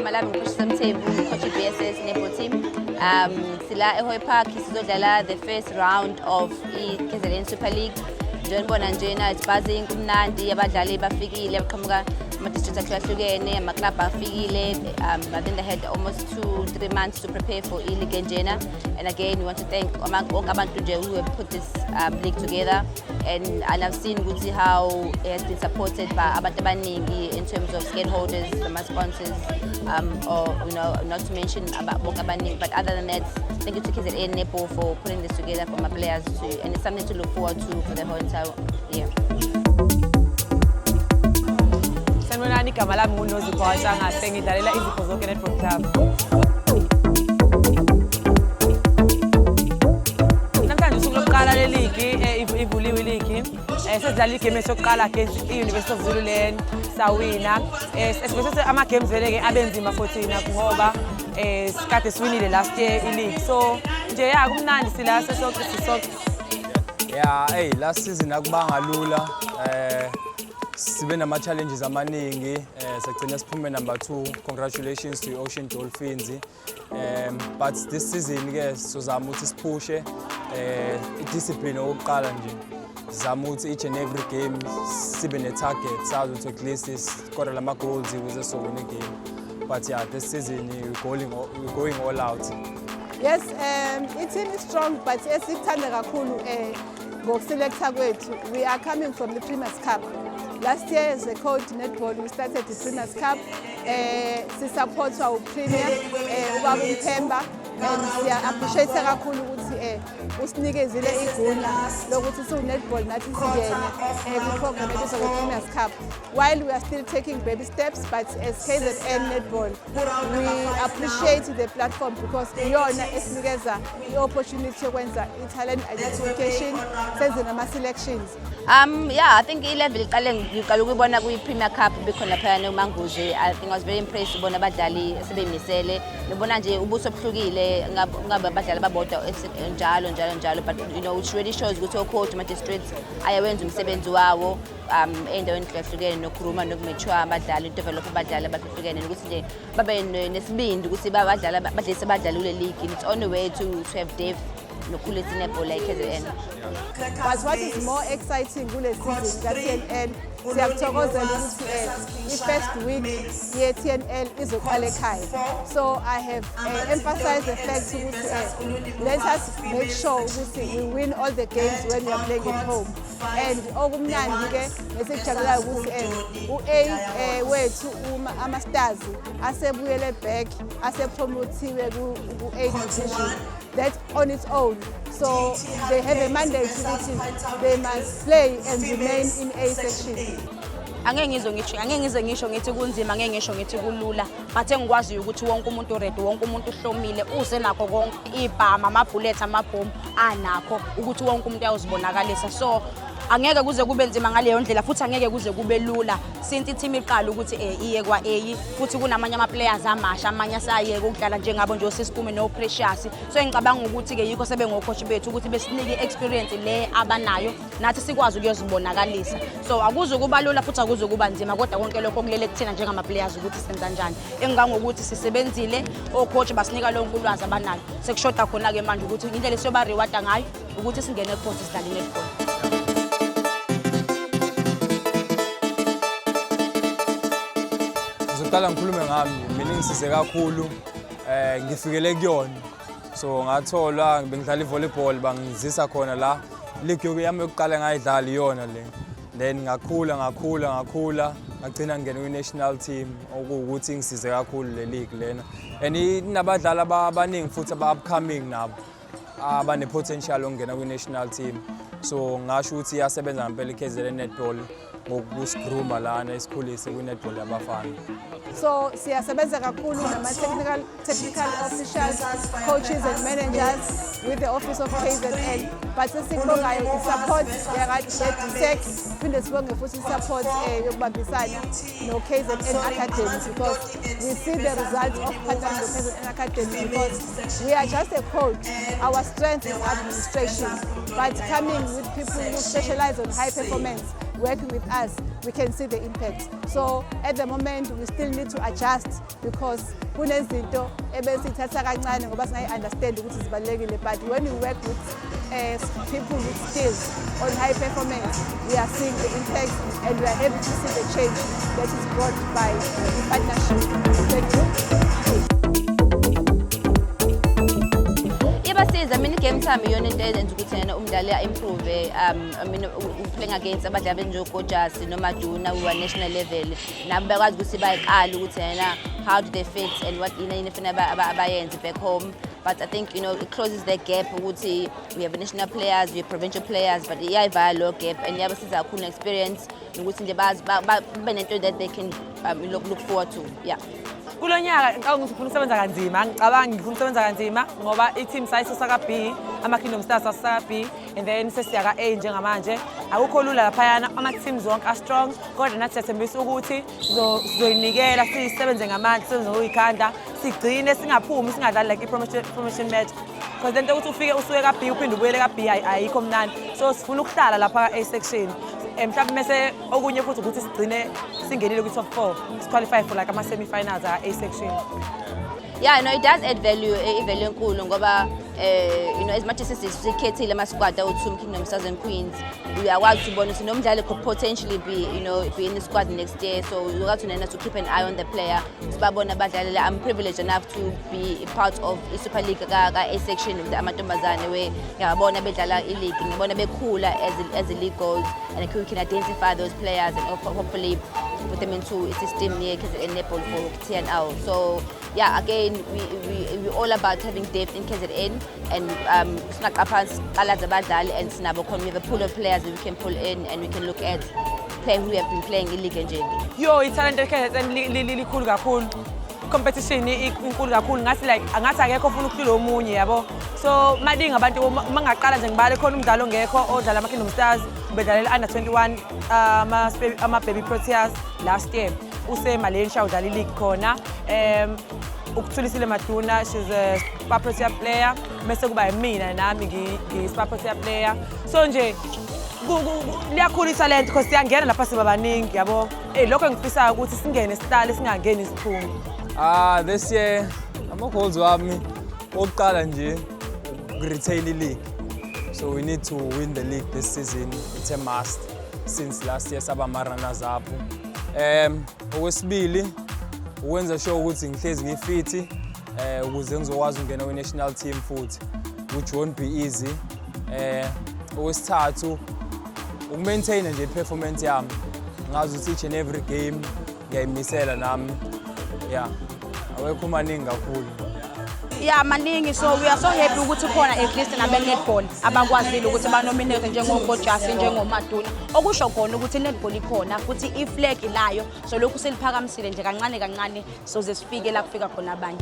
igama lami nguPhosisa Mthembu, coach BSS netball team. Sila eHoy Park sizodlala the first round of iKZN Super League. Njengoba njena it's buzzing kumnandi, abadlali bafikile baqhamuka ama-districts ahlukene, ama-club afikile. I think they had almost 2-3 months to prepare for i-league enjena. And again, we want to thank onke abantu nje who have put this league together. And I've seen how it has been supported by abantu abaningi in terms of scapeholders, the sponsors, or not to mention about bonke abaningi. But other than that, thank you to KZN Netball for putting this together for my players too, and it's something to look forward to for the whole entire year. Sanibonani, igama lami nguNozipho Washangase, ngidlalela iZipho Zonke Netball Club. Namhlanje usuku lokuqala le-league ivuliwe i-league. Sesidlala igame yokuqala against i-University of Zululand, sawina. Especially ama-games vele-ke abenzima for thina ngoba sikade siwinile last year i-league. So nje ya kumnandi sila sisonke. Yeah, last season akubanga lula. Sibe nama-challenges amaningi. Sekugcina siphume number 2. Congratulations to Ocean Dolphins. But this season-ke sizama ukuthi siphushe i-discipline okokuqala nje. Sizama ukuthi each and every game sibe ne-target. Sazi ukuthi at least score lama-goals ukuze sowine game. But yeah, this season we're going all out. Yes, team is strong, but esikuthanda kakhulu ngokuselecta kwethu. We are coming from the Premier's Cup. Last year as a coach netball, we started the Premier's Cup. We support our Premier, Pemba, and we appreciate kakhulu ukuthi usinikezile igunya lokuthi siwu-netball nathi singene kwi-program ebizwa nge-Premier's Cup. While we are still taking baby steps, but as KZN Netball, we appreciate the platform because iyona esinikeza i-opportunity yokwenza i-talent identification, senze nama-selections. Yeah, I think i-level ngiqala ukuyibona kwi-Premier Cup bekhona phayana eManguzwe. I think I was very impressed ubona abadlali sebeyimisele. Ngibona nje ubuso obuhlukile ngabe abadlali babodwa njalo. But which really shows ukuthi o-coach ama-districts ayawenza umsebenzi wawo endaweni ehlukene nokukhuluma nokumature abadlali, develop abadlali abahlukene nokuthi nje babe nesibindi ukuthi badlise abadlali kule league. It's on the way to have depth nokukhulisa netball like KZN. But what is more exciting kule season ka-TNL, siyakuthokozela ukuthi i-first week ye-TNL izoqala ekhaya. So I have emphasized the fact ukuthi let us make sure ukuthi we win all the games when we are playing at home. And okumnandi-ke nesikujabulayo ukuthi u-A wethu ama-stars asebuyele back, asepromotiwe ku-A division. That on its own. So they have a mandate to they must play and remain in A section. Angeke ngize ngisho ngithi kunzima, angeke ngisho ngithi kulula. Bathe ngikwazi ukuthi wonke umuntu ready, wonke umuntu uhlomile, uze nakho konke ibhama, ama-bullet, amabhomu anakho ukuthi wonke umuntu ayazibonakalisa. So angeke kuze kube nzima ngaleyo ndlela futhi angeke kuze kube lula since i-team iqala ukuthi iye kwa-A futhi kunamanye ama-players amasha, amanye asayeka ukudlala njengabo nje oSisiphume no-Precious. So ngicabanga ukuthi-ke yikho sebengocoach bethu ukuthi besinike i-experience le abanayo nathi sikwazi ukuyozibonakalisa. So akuze kuba lula futhi akuze kuba nzima, kodwa konke lokho kulele kuthina njengama-players ukuthi senza njani. Engangokuthi sisebenzile, o-coach basinika lonke ulwazi abanalo. Sekushoda khona-ke manje ukuthi indlela esiyoba-rewarda ngayo ukuthi singene ku-court sidlale netball. Ngizoqala ngikhulume ngami, mina ngisize kakhulu ngifikele kuyona. So ngathola bengidlala i-volleyball bangizisa khona la league yami yokuqala ngayidlala iyona le. Then ngakhula ngagcina ngene kwi-national team okuwukuthi ngisize kakhulu le league lena. And inabadlali abaningi futhi aba-upcoming nabo abane-potential ongena kwi-national team. So ngasho ukuthi iyasebenza ngempela iKZN Netball ngokusigruma lana isikhulise kwi-netball yabafana. So siyasebenza kakhulu nama-technical officials, coaches and managers with the office of KZN. But sesibongayo i-support yakwa-DTech phinde sibonge futhi i-support yokubambisana no-KZN Academy because we see the results of partnering with KZN Academy because we are just a coach. Our strength is administration, but coming with people who specialize on high performance working with us, we can see the impact. So at the moment, we still need to adjust because kunezinto ebesithatha kancane ngoba singayi-understand ukuthi zibalulekile, but when we work with people with skills on high performance, we are seeing the impact and we are able to see the change that is brought by the partnership. Thank you. Iyabasiza, mina i-game time iyona into eyenza ukuthi yena umdlali a-improve. Playing against abadlali benjengokojasi noMaduna we were national level. Nabo bakwazi ukuthi bayiqala ukuthi yena how do they fit and what yini efuna abayenze back home. But I think, it closes the gap ukuthi we have national players, we have provincial players, but iyayivala lo gap and iyabasiza kakhulu experience nokuthi nje babe nento that they can look forward to. Yeah. Kulo nyaka ngifuna ukusebenza kanzima, ngicabangi ngifuna ukusebenza kanzima ngoba i-team sayisusa ka-B, ama-Kingdom Stars asusa ka-B and then sesiya ka-A njengamanje. Akukho lula laphayana, ama-teams wonke are-strong, kodwa nathi siyathembisa ukuthi sizoyinikela, sisebenze ngamandla, sisebenze ngokuyikhanda, sigcine singaphumi, singadlali like i-promotion match. Because lento ukuthi ufike usuke ka-B uphinde ubuyele ka-B ayikho mnandi. So sifuna ukuhlala lapha ka-A section. Mhlawumbe mase okunye futhi ukuthi sigcine singenile kwi-top 4, qualify for like ama-semi-finals A section. Yeah, it does add value enkulu ngoba as much as sikhethile ama-squad awu-2 Kingdom Stars and Queens, uyakwazi ukubona ukuthi nomdlali could potentially be in the squad next year, so ukwazi nena to keep an eye on the player. Sibabona abadlali, I'm privileged enough to be part of i-Super League ka-A section with amantombazane where ngiyabona bedlala i-league, ngibona bekhula as the league goes, and we can identify those players and hopefully put them into a system near KZN for TNL. So yeah, again, we all about having depth in KZN and snack up and snabo. We have a pool of players that we can pull in and we can look at players who have been playing in league and JV. Yo, it's talented KZN cool kakhulu. Competition inkulu kakhulu ngathi like angathi akekho ufuna ukudlula omunye yabo. So madinga abantu mangaqala nje ngibale khona umdlalo ngekho odlala ama-Kingdom Stars ubedlalela under 21 ama-Baby Proteas last year. Use Malaysia udlala i-league khona. Ukuthulisile Maduna, she's a Spa Protea player. Mase kuba yimina nami ngi-Spa Protea player. So nje liyakhulu i-talent because siyangena lapha sibabaningi yabo. Lokho engifisayo ukuthi singene sihlale singangeni isiphume. This year ama-goals wami oqala nje retain i-league. So we need to win the league this season. It's a must since last year saba runners up. Okwesibili ukwenza sure ukuthi ngihlezi ngifiti ukuze ngizokwazi ukungena kwi-national team futhi, which won't be easy. Okwesithathu ukumaintaina nje performance yami, ngazi ukuthi each and every game ngiyayimisela nami. Yeah, awekho maningi kakhulu. Yeah, maningi, so we are so happy ukuthi khona at least nabe-netball abakwazile ukuthi banominate njengokojasi njengoMaduna. Okusho khona ukuthi i-netball ikhona futhi i-flag ilayo, so lokhu seliphakamisile nje kancane kancane soze sifike la kufika khona abanye.